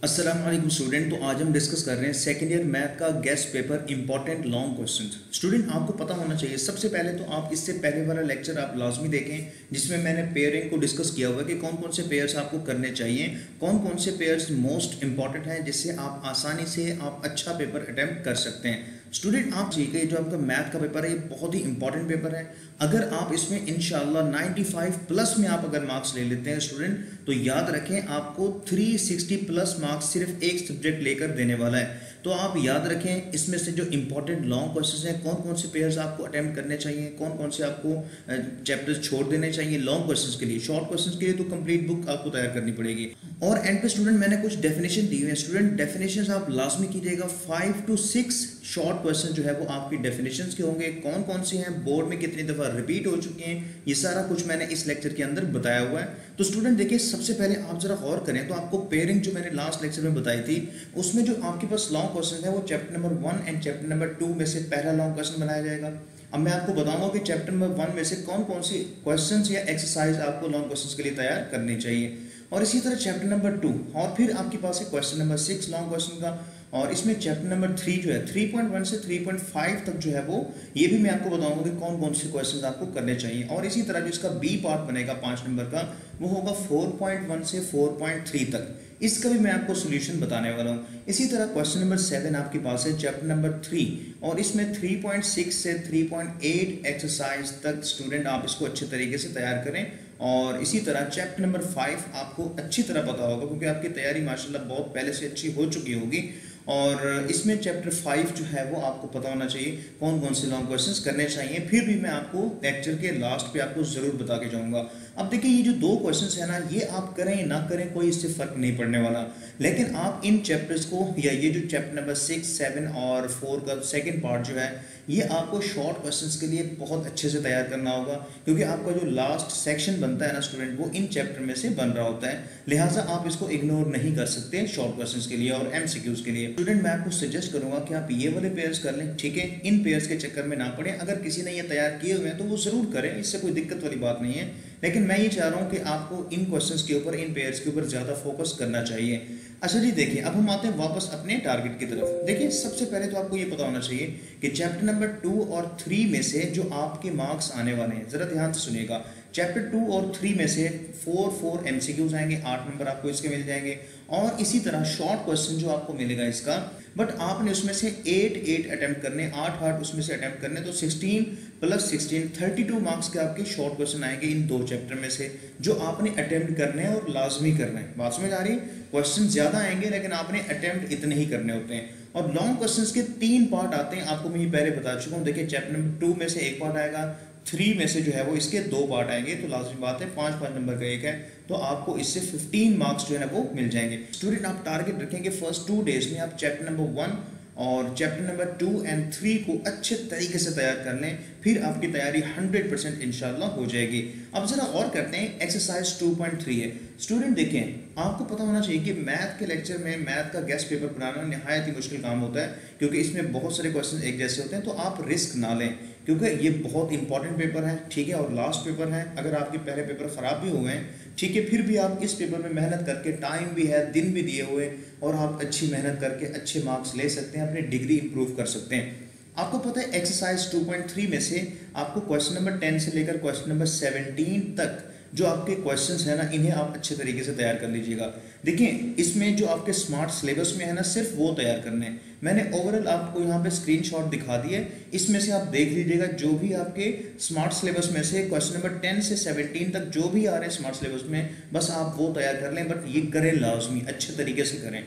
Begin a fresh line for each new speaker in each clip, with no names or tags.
अस्सलाम वालेकुम स्टूडेंट। तो आज हम डिस्कस कर रहे हैं सेकेंड ईयर मैथ का guest paper important long questions. Student आपको पता होना चाहिए सबसे पहले तो आप इससे पहले वाला लेक्चर आप लाजमी देखें जिसमें मैंने पेयरिंग को डिस्कस किया हुआ है कि कौन कौन से पेयर्स आपको करने चाहिए, कौन कौन से पेयर्स मोस्ट इंपॉर्टेंट हैं जिससे आप आसानी से आप अच्छा पेपर अटैम्प्ट कर सकते हैं। स्टूडेंट आप सीखिए जो आपका मैथ का पेपर है ये बहुत ही इंपॉर्टेंट पेपर है। अगर आप इसमें इंशाल्लाह 95 प्लस में आप अगर मार्क्स ले लेते हैं स्टूडेंट, तो याद रखें आपको 360 प्लस मार्क्स सिर्फ एक सब्जेक्ट लेकर देने वाला है। तो आप याद रखें इसमें से जो इंपॉर्टेंट लॉन्ग क्वेश्चंस हैं, कौन कौन से पेयर्स आपको अटेम्प्ट करने चाहिए, कौन कौन से आपको चैप्टर्स छोड़ देने चाहिए लॉन्ग क्वेश्चंस के लिए। शॉर्ट क्वेश्चंस के लिए तो कंप्लीट बुक आपको तैयार करनी पड़ेगी। और एंड पे स्टूडेंट मैंने कुछ डेफिनेशन दी हुई है, स्टूडेंट डेफिनेशन आप लाजमी कीजिएगा। 5 to 6 शॉर्ट क्वेश्चन जो है वो आपकी डेफिनेशंस के होंगे, कौन कौन सी हैं, बोर्ड में कितनी दफ़ा रिपीट हो चुके हैं, ये सारा कुछ मैंने इस लेक्चर के अंदर बताया हुआ है। तो स्टूडेंट देखिए सबसे पहले आप जरा गौर करें तो आपको पेयरिंग जो मैंने लास्ट लेक्चर में बताई थी उसमें जो आपके पास लॉन्ग क्वेश्चन है वो chapter number 1 and chapter number 2 में से पहला लॉन्ग क्वेश्चन बनाया जाएगा। अब मैं आपको बताऊंगा कि चैप्टर नंबर 1 में से कौन कौन सी क्वेश्चंस या एक्सरसाइज आपको लॉन्ग क्वेश्चंस के लिए तैयार करनी चाहिए। और इसी तरह चैप्टर नंबर 2 और फिर आपके पास है क्वेश्चन नंबर 6 लॉन्ग क्वेश्चन का। और इसमें चैप्टर नंबर 3 जो है 3.1 से 3.5 तक जो है वो ये भी मैं आपको बताऊंगा कि कौन कौन से क्वेश्चंस आपको करने चाहिए। और इसी तरह जो इसका बी पार्ट बनेगा 5 नंबर का वो होगा 4.1 से 4.3 तक, इसका भी मैं आपको सोल्यूशन बताने वाला हूँ। इसी तरह क्वेश्चन नंबर 7 आपके पास है चैप्टर नंबर 3 और इसमें 3.6 से 3.8 एक्सरसाइज तक स्टूडेंट आप इसको अच्छे तरीके से तैयार करें। और इसी तरह चैप्टर नंबर 5 आपको अच्छी तरह पता होगा क्योंकि आपकी तैयारी माशाल्लाह बहुत पहले से अच्छी हो चुकी होगी। और इसमें चैप्टर 5 जो है वो आपको पता होना चाहिए कौन कौन से लॉन्ग क्वेश्चंस करने चाहिए, फिर भी मैं आपको लेक्चर के लास्ट पे आपको ज़रूर बता के जाऊंगा। अब देखिए ये जो 2 क्वेश्चंस है ना, ये आप करें ना करें कोई इससे फ़र्क नहीं पड़ने वाला, लेकिन आप इन चैप्टर्स को या ये जो चैप्टर नंबर 6, 7 और 4 का सेकेंड पार्ट जो है ये आपको शॉर्ट क्वेश्चंस के लिए बहुत अच्छे से तैयार करना होगा क्योंकि आपका जो लास्ट सेक्शन बनता है ना स्टूडेंट वो इन चैप्टर में से बन रहा होता है, लिहाजा आप इसको इग्नोर नहीं कर सकते शॉर्ट क्वेश्चंस के लिए और एमसीक्यूज के लिए। स्टूडेंट मैं आपको सजेस्ट करूंगा कि आप ये वाले पेयर्स कर लें, ठीक है, इन पेयर्स के चक्कर में ना पड़े। अगर किसी ने ये तैयार किए हुए हैं तो वो ज़रूर करें, इससे कोई दिक्कत वाली बात नहीं है, लेकिन मैं ये चाह रहा हूँ कि आपको इन क्वेश्चंस के ऊपर, इन पेयर्स के ऊपर ज़्यादा फोकस करना चाहिए। अच्छा जी देखिए अब हम आते हैं वापस अपने टारगेट की तरफ। देखिए सबसे पहले तो आपको ये पता होना चाहिए कि चैप्टर नंबर 2 और 3 में से जो आपके मार्क्स आने वाले हैं, ज़रा ध्यान से सुनिएगा, चैप्टर 2 और 3 में से 4 एमसीक्यूज आएंगे, 8 नंबर आपको इसके मिल जाएंगे। और इसी तरह शॉर्ट क्वेश्चन जो आपको मिलेगा इसका, बट आपने उसमें से 8 अटेम्प्ट करने, 8 उसमें से अटेम्प्ट करने, तो 16 प्लस 16 32 मार्क्स के आपके शॉर्ट क्वेश्चन आएंगे इन 2 चैप्टर में से जो आपने अटेम्प्ट करने हैं और लाजमी करना है। बात समझ आ रही है? क्वेश्चन ज़्यादा आएंगे लेकिन आपने अटेम्प्ट इतने ही करने होते हैं। और लॉन्ग क्वेश्चंस के 3 पार्ट आते हैं, आपको मैं ये पहले बता चुका हूँ। देखिए चैप्टर नंबर 2 में से 1 पार्ट आएगा, 3 में से जो है वो इसके 2 पार्ट आएंगे, तो लाजमी बात है 5 नंबर का एक है, तो आपको इससे 15 मार्क्स जो है ना वो मिल जाएंगे। स्टूडेंट आप टारगेट रखेंगे फर्स्ट 2 डेज में आप चैप्टर नंबर 1 और चैप्टर नंबर 2 एंड 3 को अच्छे तरीके से तैयार कर लें, फिर आपकी तैयारी 100% इंशाल्लाह हो जाएगी। अब जरा गौर करते हैं एक्सरसाइज 2.3 है। स्टूडेंट देखें आपको पता होना चाहिए कि मैथ के लेक्चर में मैथ का गेस्ट पेपर बनाना नहायत ही मुश्किल काम होता है क्योंकि इसमें बहुत सारे क्वेश्चन एक जैसे होते हैं, तो आप रिस्क ना लें क्योंकि ये बहुत इंपॉर्टेंट पेपर है, ठीक है, और लास्ट पेपर है। अगर आपके पहले पेपर ख़राब भी हुए हैं, ठीक है, फिर भी आप इस पेपर में मेहनत करके, टाइम भी है, दिन भी दिए हुए, और आप अच्छी मेहनत करके अच्छे मार्क्स ले सकते हैं, अपनी डिग्री इंप्रूव कर सकते हैं। आपको पता है एक्सरसाइज 2.3 में से आपको क्वेश्चन नंबर 10 से लेकर क्वेश्चन नंबर 17 तक जो आपके क्वेश्चंस हैं ना, इन्हें आप अच्छे तरीके से तैयार कर लीजिएगा। देखिए इसमें जो आपके स्मार्ट सिलेबस में है ना, सिर्फ वो तैयार करने हैं। मैंने ओवरऑल आपको यहाँ पे स्क्रीनशॉट दिखा दिए, इसमें से आप देख लीजिएगा जो भी आपके स्मार्ट सिलेबस में से क्वेश्चन नंबर 10 से 17 तक जो भी आ रहे हैं स्मार्ट सिलेबस में, बस आप वो तैयार कर लें, बट ये करें लाजमी, अच्छे तरीके से करें,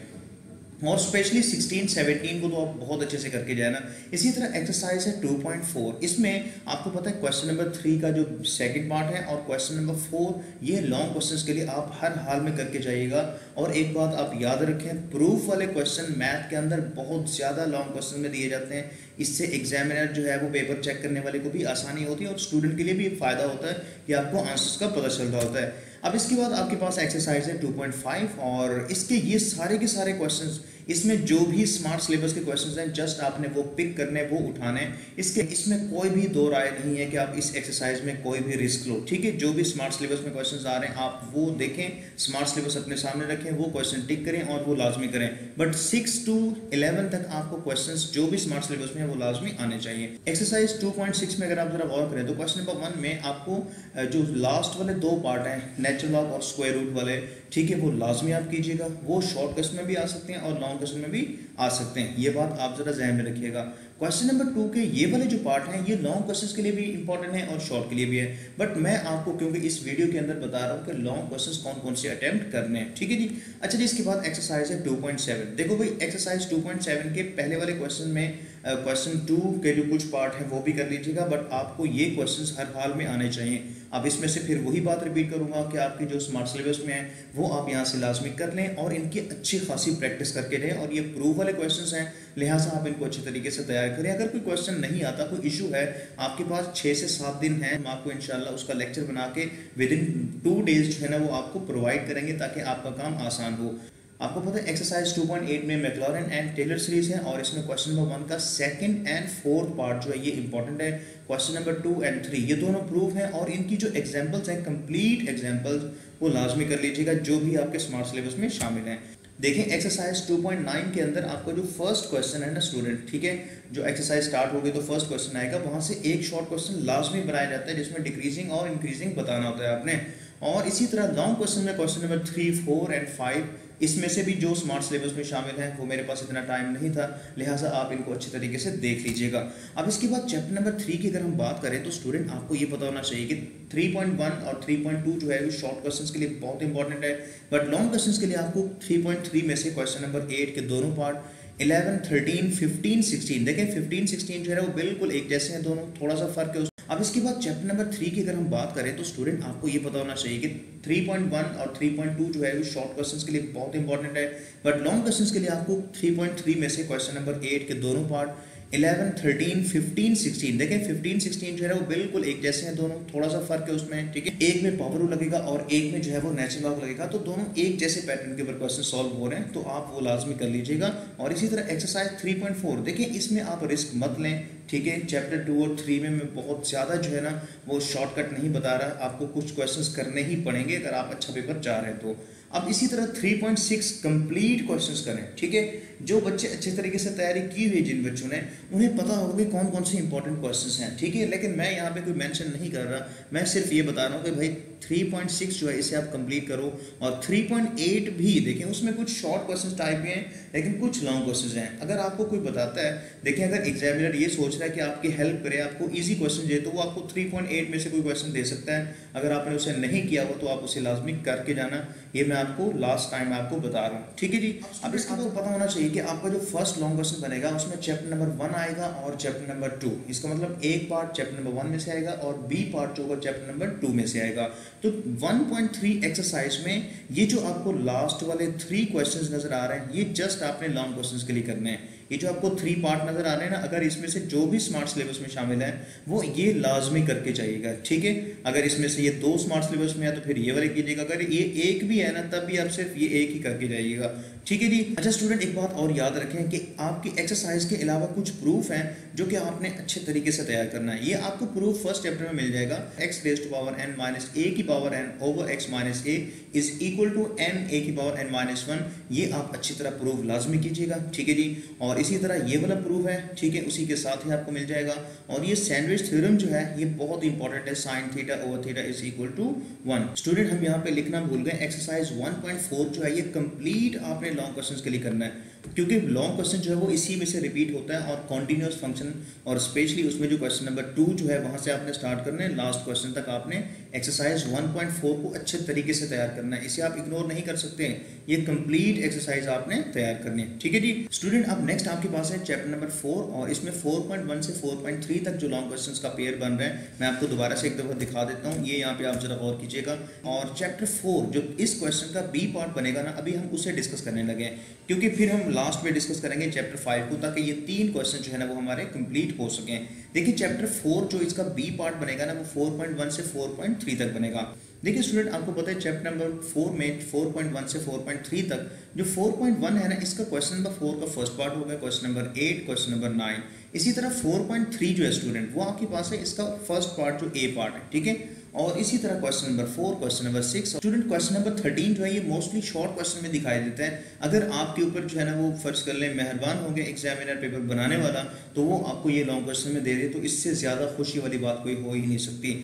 और स्पेशली 16, 17 को तो आप बहुत अच्छे से करके जाए ना। इसी तरह एक्सरसाइज है 2.4, इसमें आपको पता है क्वेश्चन नंबर 3 का जो सेकंड पार्ट है और क्वेश्चन नंबर 4, ये लॉन्ग क्वेश्चंस के लिए आप हर हाल में करके जाइएगा। और एक बात आप याद रखें, प्रूफ वाले क्वेश्चन मैथ के अंदर बहुत ज़्यादा लॉन्ग क्वेश्चन में दिए जाते हैं, इससे एग्जामिनर जो है वो पेपर चेक करने वाले को भी आसानी होती है और स्टूडेंट के लिए भी फ़ायदा होता है कि आपको आंसर्स का पता चल रहा होता है। अब इसके बाद आपके पास एक्सरसाइज है 2.5 और इसके ये सारे के सारे क्वेश्चंस इसमें जो भी स्मार्ट सिलेबस के क्वेश्चंस हैं जस्ट आपने वो पिक करने, वो उठाने हैं। इसमें कोई भी दो राय नहीं है कि आप इस एक्सरसाइज में कोई भी रिस्क लो, ठीक है। जो भी स्मार्ट सिलेबस में क्वेश्चंस आ रहे हैं आप वो देखें, स्मार्ट सिलेबस अपने सामने रखें, वो क्वेश्चन टिक करें और वो लाजमी करें। बट 6 to 11 तक आपको क्वेश्चंस जो भी स्मार्ट सिलेबस में है वो लाजमी आने चाहिए। एक्सरसाइज 2.6 में अगर आप जरा गौर करें तो क्वेश्चन नंबर 1 में आपको जो लास्ट वाले दो पार्ट हैं नेचुरल लॉग और स्क्वायर रूट वाले, ठीक है, वो लाजमी आप कीजिएगा। वो शॉर्ट क्वेश्चन में भी आ सकते हैं और लॉन्ग क्वेश्चन में भी आ सकते हैं, ये बात आप जरा ध्यान में रखिएगा। क्वेश्चन नंबर 2 के ये वाले जो पार्ट हैं ये लॉन्ग क्वेश्चंस के लिए भी इंपॉर्टेंट है और शॉर्ट के लिए भी है, बट मैं आपको क्योंकि इस वीडियो के अंदर बता रहा हूँ कि लॉन्ग क्वेश्चंस कौन कौन से अटेम्प्ट करने हैं, ठीक है जी। अच्छा जी, इसके बाद एक्सरसाइज है 2.7। देखो भाई, एक्सरसाइज 2.7 के पहले वाले क्वेश्चन में क्वेश्चन 2 के जो कुछ पार्ट है वो भी कर लीजिएगा, बट आपको ये क्वेश्चंस हर हाल में आने चाहिए। अब इसमें से फिर वही बात रिपीट करूंगा कि आपके जो स्मार्ट सिलेबस में है वो आप यहाँ से लाजमी कर लें और इनकी अच्छी खासी प्रैक्टिस करके लें। और ये प्रूफ वाले क्वेश्चंस हैं, लिहाजा आप इनको अच्छे तरीके से तैयार करें। अगर कोई क्वेश्चन नहीं आता, कोई इशू है, आपके पास 6 से 7 दिन है, हम आपको इंशाल्लाह उसका लेक्चर बना के विद इन 2 डेज जो है ना वो आपको प्रोवाइड करेंगे ताकि आपका काम आसान हो। आपको पता है एक्सरसाइज 2.8 में मैक्लॉरेन एंड टेलर सीरीज है और इसमें क्वेश्चन नंबर 1 का सेकंड एंड फोर्थ पार्ट जो है ये इंपॉर्टेंट है। क्वेश्चन नंबर 2 और 3 ये दोनों प्रूफ हैं और इनकी जो एग्जांपल्स हैं कंप्लीट एग्जांपल्स वो लाजमी कर लीजिएगा जो भी आपके स्मार्ट सिलेबस में शामिल हैं। देखें एक्सरसाइज 2.9 के अंदर आपका जो फर्स्ट क्वेश्चन है ना स्टूडेंट, ठीक है, जो एक्सरसाइज स्टार्ट होगी तो फर्स्ट क्वेश्चन आएगा, वहां से एक शॉर्ट क्वेश्चन लाजमी बनाया जाता है जिसमें डिक्रीजिंग और इंक्रीजिंग बताना होता है आपने। और इसी तरह लॉन्ग क्वेश्चन में क्वेश्चन नंबर 3, 4 और 5 इसमें से भी जो स्मार्ट सिलेबस में शामिल हैं वो मेरे पास इतना टाइम नहीं था, लिहाजा आप इनको अच्छे तरीके से देख लीजिएगा। अब इसके बाद चैप्टर नंबर 3 की अगर हम बात करें तो स्टूडेंट आपको ये पता होना चाहिए कि 3.1 और 3.2 जो है वो शॉर्ट क्वेश्चंस के लिए बहुत इंपॉर्टेंट है, बट लॉन्ग क्वेश्चंस के लिए आपको 3.3 में से क्वेश्चन नंबर 8 के दोनों पार्ट 11, 13, 15, 16, देखें 15, 16 जो है वो बिल्कुल एक जैसे हैं दोनों, थोड़ा सा फर्क है। अब इसके बाद चैप्टर नंबर 3 की अगर हम बात करें तो स्टूडेंट आपको ये पता होना चाहिए कि 3.1 और 3.2 जो है वो शॉर्ट क्वेश्चंस के लिए बहुत इंपॉर्टेंट है, बट लॉन्ग क्वेश्चंस के लिए आपको 3.3 में से क्वेश्चन नंबर 8 के दोनों पार्ट 11, 13, 15, 16, देखें 15, 16 जो है वो बिल्कुल एक जैसे हैं दोनों, थोड़ा सा फर्क है उसमें, ठीक है। एक में पावर रूल लगेगा और एक में जो है वो नेचुरल लॉग लगेगा, तो दोनों एक जैसे पैटर्न के ऊपर क्वेश्चन सॉल्व हो रहे हैं, तो आप वो लाजमी कर लीजिएगा। और इसी तरह एक्सरसाइज 3.4 देखिए, इसमें आप रिस्क मत लें, ठीक है। चैप्टर 2 और 3 में मैं बहुत ज़्यादा जो है ना वो शॉर्टकट नहीं बता रहा, आपको कुछ क्वेश्चंस करने ही पड़ेंगे अगर आप अच्छा पेपर चाह रहे हैं तो। अब इसी तरह 3.6 कंप्लीट क्वेश्चंस करें, ठीक है। जो बच्चे अच्छे तरीके से तैयारी की हुई जिन बच्चों ने, उन्हें पता होगा कि कौन कौन से इंपॉर्टेंट क्वेश्चंस हैं, ठीक है। लेकिन मैं यहाँ पे कोई मेंशन नहीं कर रहा, मैं सिर्फ ये बता रहा हूँ कि भाई 3.6 जो है इसे आप कंप्लीट करो। और 3.8 भी देखें, उसमें कुछ शॉर्ट क्वेश्चन टाइप के हैं लेकिन कुछ लॉन्ग क्वेश्चन हैं। अगर आपको कोई बताता है, देखें अगर एग्जामिनर ये सोच रहा है कि आपकी हेल्प करे, आपको ईजी क्वेश्चन दे, तो वो आपको 3.8 में से कोई क्वेश्चन दे सकता है। अगर आपने उसे नहीं किया हो तो आप उसे लाजमी करके जाना, ये मैं आपको लास्ट टाइम आपको बता रहा हूँ, ठीक है जी। अब इसका आपको पता होना चाहिए कि आपका जो फर्स्ट लॉन्ग क्वेश्चन बनेगा उसमें चैप्टर नंबर 1 आएगा और चैप्टर नंबर 2, इसका मतलब एक पार्ट चैप्टर नंबर 1 में से आएगा और बी पार्ट जो होगा चैप्टर नंबर 2 में से आएगा। तो 1.3 एक्सरसाइज में ये जो आपको लास्ट वाले 3 क्वेश्चंस नजर आ रहे हैं ये जस्ट आपने लॉन्ग क्वेश्चंस के लिए करने हैं। ये जो आपको 3 पार्ट नजर आ रहे हैं ना, अगर इसमें से जो भी स्मार्ट सिलेबस में शामिल है वो ये लाजमी करके जाइएगा, ठीक है। अगर इसमें से ये 2 स्मार्ट सिलेबस में है तो फिर ये वाले कीजिएगा, अगर ये एक भी है ना तब भी आप सिर्फ ये एक ही करके जाइएगा, ठीक है जी। अच्छा स्टूडेंट, एक बात और याद रखें कि आपकी एक्सरसाइज के अलावा कुछ प्रूफ हैं जो कि आपने अच्छे तरीके से तैयार करना है। ये आपको प्रूफ फर्स्ट चैप्टर में मिल जाएगा, x raise to power n minus a की power n over x minus a is equal to n a की पावर n माइनस 1। ये आप अच्छी तरह प्रूफ लाजमी कीजिएगा, ठीक है जी। और इसी तरह ये वाला प्रूफ है, ठीक है, उसी के साथ ही आपको मिल जाएगा। और ये सैंडविच थ्योरम जो है ये बहुत इंपॉर्टेंट है, sine theta over theta is equal to 1। Student हम यहाँ पे लिखना भूल गए, एक्सरसाइज 1.4 जो है ये कंप्लीट आपने लॉन्ग क्वेश्चंस के लिए करना है, क्योंकि लॉन्ग क्वेश्चन जो है वो इसी में से रिपीट होता है और कॉन्टिन्यूस फंक्शन, और स्पेशली उसमें जो क्वेश्चन नंबर 2 जो है वहां से आपने स्टार्ट करना है, लास्ट क्वेश्चन तक आपने एक्सरसाइज 1.4 को अच्छे तरीके से तैयार करना है। इसे आप इग्नोर नहीं कर सकते, ये कंप्लीट एक्सरसाइज आपने तैयार करनी है, ठीक है जी। स्टूडेंट अब नेक्स्ट आपके पास है चैप्टर नंबर 4 और इसमें 4.1 से 4.3 तक जो लॉन्ग क्वेश्चंस का पेयर बन रहे हैं मैं आपको दोबारा से एक दफा दिखा देता हूँ, ये यहाँ पे आप जरा गौर कीजिएगा। और चैप्टर 4 जो इस क्वेश्चन का बी पार्ट बनेगा ना, अभी हम उसे डिस्कस करने लगे हैं क्योंकि फिर हम लास्ट में डिस्कस करेंगे चैप्टर 5 को, ताकि ये 3 क्वेश्चन जो है ना वो हमारे कंप्लीट हो सकें। देखिए चैप्टर 4 जो इसका बी पार्ट बनेगा ना वो 4.1 से 4.3 तक बनेगा। देखिए स्टूडेंट, आपको पता है चैप्टर नंबर 4 में 4.1 से 4.3 तक जो 4.1 है ना, इसका क्वेश्चन नंबर 4 का फर्स्ट पार्ट होगा, क्वेश्चन नंबर 8, क्वेश्चन नंबर 9। इसी तरह 4.3 जो है स्टूडेंट, वो आपके पास है इसका फर्स्ट पार्ट जो ए पार्ट है, ठीक है। और इसी तरह question number 4, question number 6, student question number 13 जो है ये मोस्टली शॉर्ट क्वेश्चन में दिखाई देता है। अगर आपके ऊपर जो है ना वो फर्ज कर लें मेहरबान हो गए एग्जामिनर पेपर बनाने वाला, तो वो आपको ये लॉन्ग क्वेश्चन में दे दे, तो इससे ज़्यादा खुशी वाली बात कोई हो ही नहीं सकती।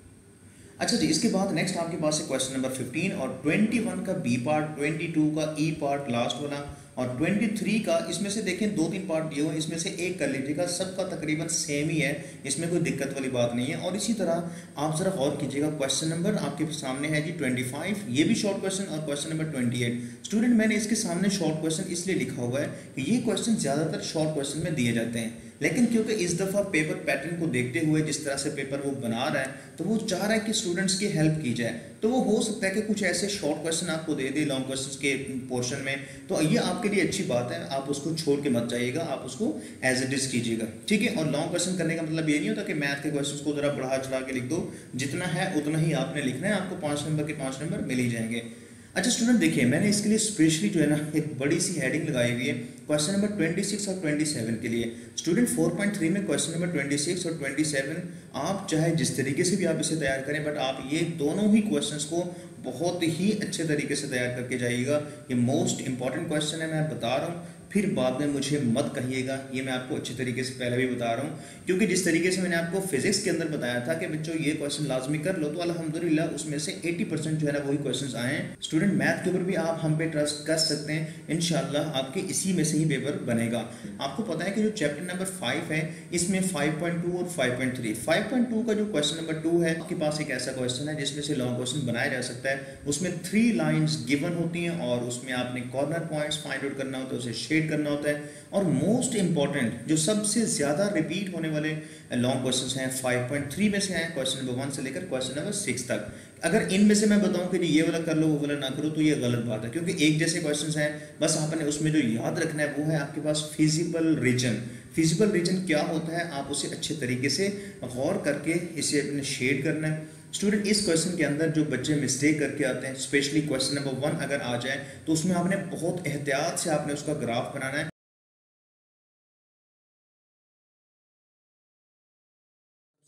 अच्छा जी, इसके बाद नेक्स्ट आपके पास है क्वेश्चन नंबर 15 और 21 का बी पार्ट, 22 का ई पार्ट लास्ट वाला, और 23 का, इसमें से देखें 2-3 पार्ट दिए हुए, इसमें से एक कर लीजिएगा, सबका तकरीबन सेम ही है, इसमें कोई दिक्कत वाली बात नहीं है। और इसी तरह आप ज़रा गौर कीजिएगा, क्वेश्चन नंबर आपके सामने है जी 25, ये भी शॉर्ट क्वेश्चन, और क्वेश्चन नंबर 28। स्टूडेंट मैंने इसके सामने शॉर्ट क्वेश्चन इसलिए लिखा हुआ है कि ये क्वेश्चन ज़्यादातर शॉर्ट क्वेश्चन में दिए जाते हैं, लेकिन क्योंकि इस दफ़ा पेपर पैटर्न को देखते हुए जिस तरह से पेपर वो बना रहा है, तो वो चाह रहा है कि स्टूडेंट्स की हेल्प की जाए, तो वो हो सकता है कि कुछ ऐसे शॉर्ट क्वेश्चन आपको दे दे लॉन्ग क्वेश्चंस के पोर्शन में। तो ये आपके लिए अच्छी बात है, आप उसको छोड़ के मत जाइएगा, आप उसको एज इट इज कीजिएगा, ठीक है। और लॉन्ग क्वेश्चन करने का मतलब ये नहीं होता कि मैथ के क्वेश्चंस को जरा बढ़ा चढ़ा के लिख दो, जितना है उतना ही आपने लिखना है, आपको 5 नंबर के 5 नंबर मिल ही जाएंगे। अच्छा स्टूडेंट देखिए, मैंने इसके लिए स्पेशली जो है ना एक बड़ी सी हेडिंग लगाई हुई है क्वेश्चन नंबर 26 और 27 के लिए। स्टूडेंट 4.3 में क्वेश्चन नंबर 26 और 27, आप चाहे जिस तरीके से भी आप इसे तैयार करें, बट आप ये दोनों ही क्वेश्चंस को बहुत ही अच्छे तरीके से तैयार करके जाइएगा। ये मोस्ट इंपॉर्टेंट क्वेश्चन है, मैं बता रहा हूँ, फिर बाद में मुझे मत कहिएगा, ये मैं आपको अच्छे तरीके से पहले भी बता रहा हूँ, क्योंकि जिस तरीके से मैंने आपको फिजिक्स के अंदर बताया था कि बच्चों ये क्वेश्चन लाजमी कर लो, तो अल्हम्दुलिल्लाह उसमें से 80% जो है ना वही क्वेश्चंस आए हैं। स्टूडेंट मैथ के ऊपर भी आप हम पे ट्रस्ट कर सकते हैं, इंशाल्लाह आपके इसी में से ही पेपर बनेगा। आपको पता है कि जो चैप्टर नंबर 5 है, इसमें 5.2 और 5.3, 5.2 का जो क्वेश्चन नंबर 2 है, आपके पास एक ऐसा क्वेश्चन है जिसमें से लॉन्ग क्वेश्चन बनाया जा सकता है। उसमें 3 लाइन्स गिवन होती हैं और उसमें आपने कॉर्नर पॉइंट्स फाइंड आउट करना होता है, उसे शेड करना होता है। और मोस्ट इंपॉर्टेंट जो सबसे ज्यादा रिपीट होने वाले लॉन्ग क्वेश्चंस हैं 5.3 में से हैं, क्वेश्चन नंबर 1 से लेकर क्वेश्चन नंबर 6 तक। अगर इनमें से मैं बताऊं कि ये वाला कर लो वो वाला ना करो, तो ये गलत बात है, क्योंकि एक जैसे क्वेश्चंस हैं। बस आपने उसमें जो याद रखना है वो है आपके पास फिजिबल रीजन। फिजिबल रीजन क्या होता है, आप उसे अच्छे तरीके से गौर करके इसे अपने शेड करना है। स्टूडेंट इस क्वेश्चन के अंदर जो बच्चे मिस्टेक करके आते हैं, स्पेशली क्वेश्चन नंबर 1 अगर आ जाए, तो उसमें आपने बहुत एहतियात से आपने उसका ग्राफ बनाना है।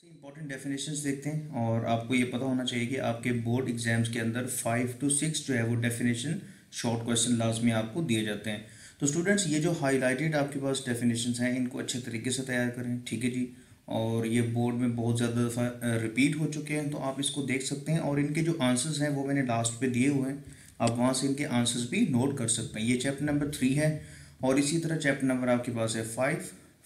इंपॉर्टेंट डेफिनेशंस देखते हैं, और आपको ये पता होना चाहिए कि आपके बोर्ड एग्जाम्स के अंदर 5 to 6 जो है वो डेफिनेशन शॉर्ट क्वेश्चन लाजमी आपको दिए जाते हैं। तो स्टूडेंट्स ये जो हाईलाइटेड आपके पास डेफिनेशंस हैं, इनको अच्छे तरीके से तैयार करें, ठीक है जी। और ये बोर्ड में बहुत ज़्यादा दफ़ा रिपीट हो चुके हैं, तो आप इसको देख सकते हैं, और इनके जो आंसर्स हैं वो मैंने लास्ट पे दिए हुए हैं, आप वहाँ से इनके आंसर्स भी नोट कर सकते हैं। ये चैप्टर नंबर 3 है, और इसी तरह चैप्टर नंबर आपके पास है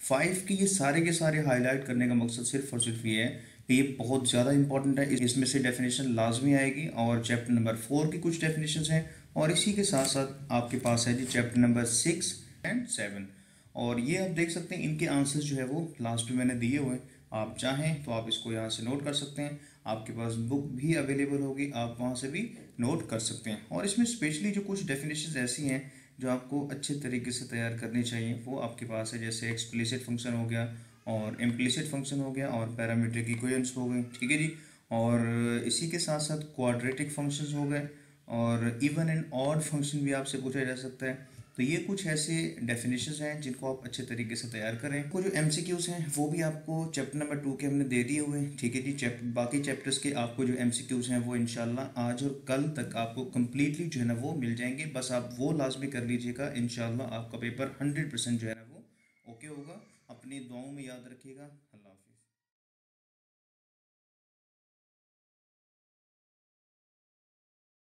5 की। ये सारे के सारे हाईलाइट करने का मकसद सिर्फ और सिर्फ ये है कि ये बहुत ज़्यादा इंपॉर्टेंट है, इसमें से डेफिनेशन लाजमी आएगी। और चैप्टर नंबर 4 की कुछ डेफिनेशंस हैं, और इसी के साथ साथ आपके पास है जी चैप्टर नंबर 6 एंड 7, और ये आप देख सकते हैं इनके आंसर्स जो है वो लास्ट में मैंने दिए हुए हैं। आप चाहें तो आप इसको यहाँ से नोट कर सकते हैं, आपके पास बुक भी अवेलेबल होगी, आप वहाँ से भी नोट कर सकते हैं। और इसमें स्पेशली जो कुछ डेफिनेशंस ऐसी हैं जो आपको अच्छे तरीके से तैयार करनी चाहिए, वो आपके पास है, जैसे एक्सप्लिसिट फंक्शन हो गया, और इम्प्लिसिट फंक्शन हो गया, और पैरामीट्रिक इक्वेशंस हो गए, ठीक है जी। और इसी के साथ साथ क्वाड्रेटिक फंक्शंस हो गए, और इवन एंड ऑड फंक्शन भी आपसे पूछा जा सकता है। तो ये कुछ ऐसे डेफिनेशंस हैं जिनको आप अच्छे तरीके से तैयार करें। को जो एमसीक्यूज़ हैं वो भी आपको चैप्टर नंबर 2 के हमने दे दिए हुए हैं, ठीक है जी। बाकी चैप्टर्स के आपको जो एमसीक्यूज़ हैं वो इंशाल्लाह आज और कल तक आपको कम्प्लीटली जो है ना वो मिल जाएंगे, बस आप वो लाजमी कर लीजिएगा, इंशाल्लाह आपका पेपर 100% जो है ना वो ओके होगा। अपनी दुआओं में याद रखिएगा।